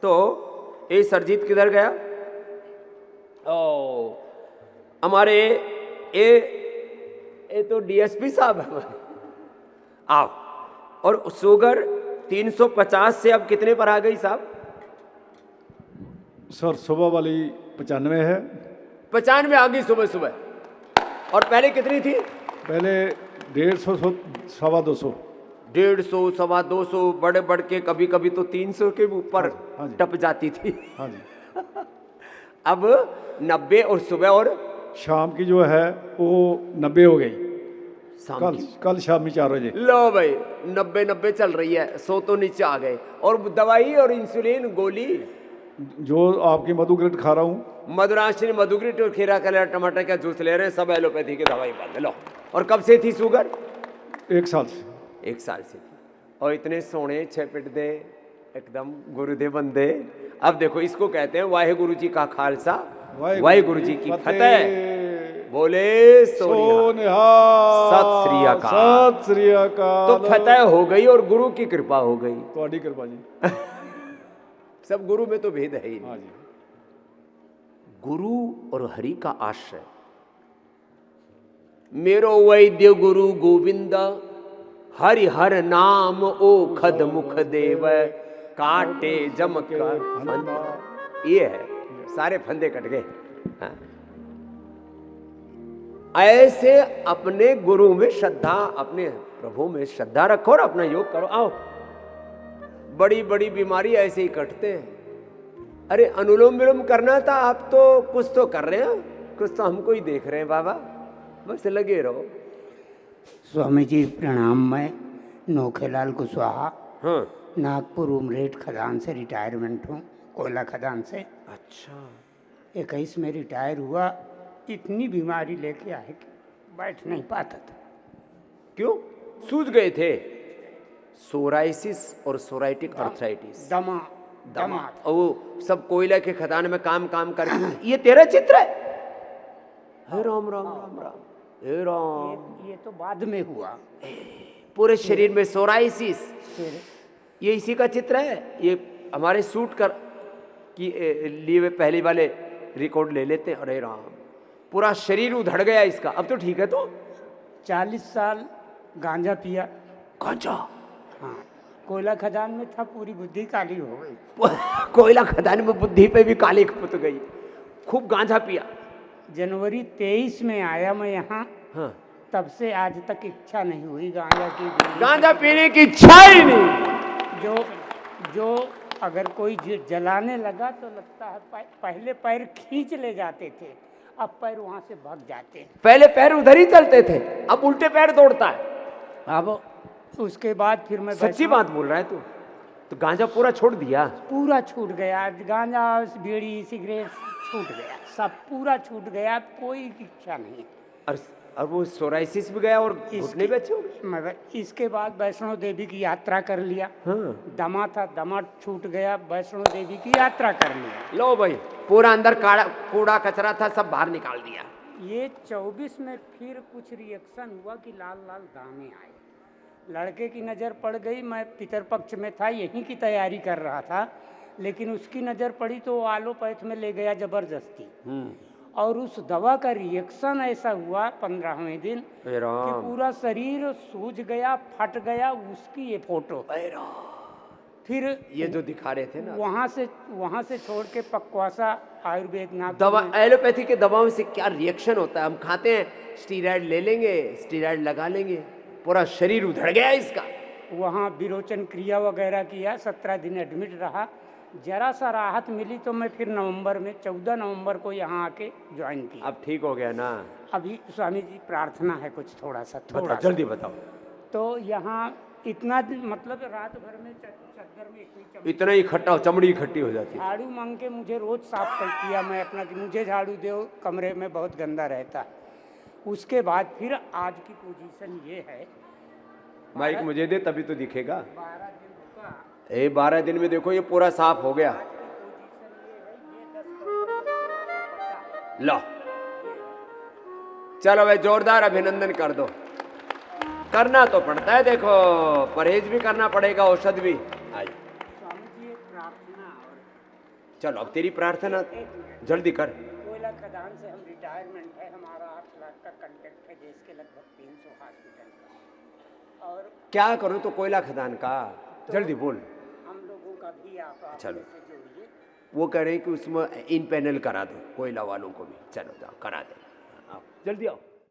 तो ये सरजीत किधर गया? ओ हमारे ये तो डीएसपी साहब है। आओ। और शुगर 350 से अब कितने पर आ गई साहब? सर सुबह वाली 95 है। 95 आ गई सुबह सुबह। और पहले कितनी थी? पहले 150 सवा 200। 150 सवा 200 बढ़ बढ़ के कभी कभी तो 300 के ऊपर हाँ जी। टप जाती थी। हाँ जी। अब 90 और सुबह और शाम की जो है वो 90 हो गई। शाम की कल शाम में 4 बजे। लो भाई 90 चल रही है, 100 तो नीचे आ गए। और दवाई और इंसुलिन गोली जो आपकी मधुग्रेट खा रहा हूँ, मधुराशि मधुग्रिट और खीरा कलर टमाटर का जूस ले रहे हैं, सब एलोपैथी की दवाई बंद। लो। और कब से थी शुगर? 1 साल से। 1 साल से थी। और इतने सोने 6 पिट दे एकदम गुरुदेव बंदे। अब देखो इसको कहते हैं वाहे गुरु जी का खालसा वाहे गुरु जी की फतेह। बोले सत श्री अकाल। सत श्री अकाल। तो फतेह हो गई और गुरु की कृपा हो गई। थोड़ी कृपा जी। सब गुरु में तो भेद है ही हाँ नहीं। जी। गुरु और हरि का आश्रय। मेरो वैद्य गुरु गोविंद हरि हर नाम ओ खद मुख देव काटे जम का फंदा। ये है, सारे फंदे कट गए। हाँ। ऐसे अपने गुरु में श्रद्धा, अपने प्रभु में श्रद्धा रखो और अपना योग करो। आओ। बड़ी बड़ी बीमारी ऐसे ही कटते हैं। अरे अनुलोम विलोम करना था, आप तो कुछ तो कर रहे हैं, कुछ तो हमको ही देख रहे हैं बाबा, बस लगे रहो। स्वामी जी प्रणाम। मैं नोखेलाल कुशवाहा, हाँ। नागपुर उमरेठ खदान से रिटायरमेंट हूँ, कोयला खदान से। अच्छा। 21 में रिटायर हुआ। इतनी बीमारी लेके आए कि बैठ नहीं पाता था। क्यों? सूझ गए थे? सोराइसिस और सोराइटिक अर्थराइटिस, दमा। और वो सब कोयला के खदान में काम करके। ये तेरा चित्र है? हे राम राम राम राम, हे राम। ये तो बाद में हुआ। पूरे शरीर में सोराइसिस, ये इसी का चित्र है। ये हमारे शूट कर की लिए पहले वाले रिकॉर्ड ले लेते हैं। अरे राम, पूरा शरीर उधड़ गया इसका। अब तो ठीक है। तो 40 साल गांजा पिया। गांजा? हाँ, कोयला खदान में था, पूरी बुद्धि काली हो गई। कोयला खदान में बुद्धि पे भी काली पुत गई। खूब गांजा पिया। जनवरी 23 में आया मैं यहाँ। हाँ। तब से आज तक इच्छा नहीं हुई गांजा की। गांजा पीने की इच्छा ही नहीं। जो अगर कोई जलाने लगा तो लगता है पहले पैर खींच ले जाते थे, अब पैर वहां से भाग जाते हैं। पहले पैर उधर ही चलते थे, अब उल्टे पैर दौड़ता है। अब उसके बाद फिर मैं सच्ची बात बोल रहा है तू? तो गांजा पूरा छोड़ दिया? पूरा छूट गया। गांजा बीड़ी सिगरेट छूट गया, सब पूरा छूट गया। कोई इच्छा नहीं। और वो सोराइसिस भी गया और घुटने भी अच्छे हो गए। मगर इसके बाद वैष्णो देवी की यात्रा कर लिया। हाँ। दमा था, दमा छूट गया, वैष्णो देवी की यात्रा कर लिया। लो भाई, पूरा अंदर कूड़ा कचरा था, सब बाहर निकाल दिया। ये 24 में फिर कुछ रिएक्शन हुआ कि लाल लाल दाने आए। लड़के की नज़र पड़ गई। मैं पितरपक्ष में था, यहीं की तैयारी कर रहा था, लेकिन उसकी नज़र पड़ी तो वो एलोपैथ में ले गया ज़बरदस्ती। और उस दवा का रिएक्शन ऐसा हुआ 15वें दिन कि पूरा शरीर सूज गया, फट गया। उसकी ये फोटो। फिर ये जो दिखा रहे थे ना, वहाँ से छोड़ के पकवासा आयुर्वेद नागपुर दवा, एलोपैथी के दवाओं से क्या रिएक्शन होता है? हम खाते हैं, स्टीरॉयड ले लेंगे, स्टीरॉयड लगा लेंगे, पूरा शरीर उधड़ गया इसका। वहाँ विरोचन क्रिया वगैरह किया, 17 दिन एडमिट रहा। जरा सा राहत मिली तो मैं फिर नवंबर में 14 नवंबर को यहाँ आके ज्वाइन किया। अब ठीक हो गया ना? अभी स्वामी जी प्रार्थना है कुछ थोड़ा सा जल्दी बताओ। तो यहाँ इतना मतलब रात भर में चद्दर में इतना ही इकट्ठा, चमड़ी इकट्ठी हो जाती है। झाड़ू मांग के मुझे रोज साफ कर किया मैं अपना कि मुझे झाड़ू दो, कमरे में बहुत गंदा रहता। उसके बाद फिर आज की पोजीशन ये है। माइक मुझे दे तभी तो दिखेगा। 12 दिन रुका। 12 दिन में देखो ये पूरा साफ हो गया। लो चलो भाई, जोरदार अभिनंदन कर दो। करना तो पड़ता है, देखो परहेज भी करना पड़ेगा, औषध भी। स्वामी जी एक प्रार्थना और चलो अब तेरी प्रार्थना जल्दी कर। कोयला खदान से हम रिटायरमेंट है, हमारा 8 लाख का कंटेक्ट है देश के लगभग 300 हॉस्पिटल का। और क्या करो तो कोयला खदान का, जल्दी बोल। हम लोगों का भी आप चलो। से जोड़िए। वो कह रहे हैं कि उसमें इन पैनल करा दो कोयला वालों को भी, चलो जाओ करा दे, आओ जल्दी आओ।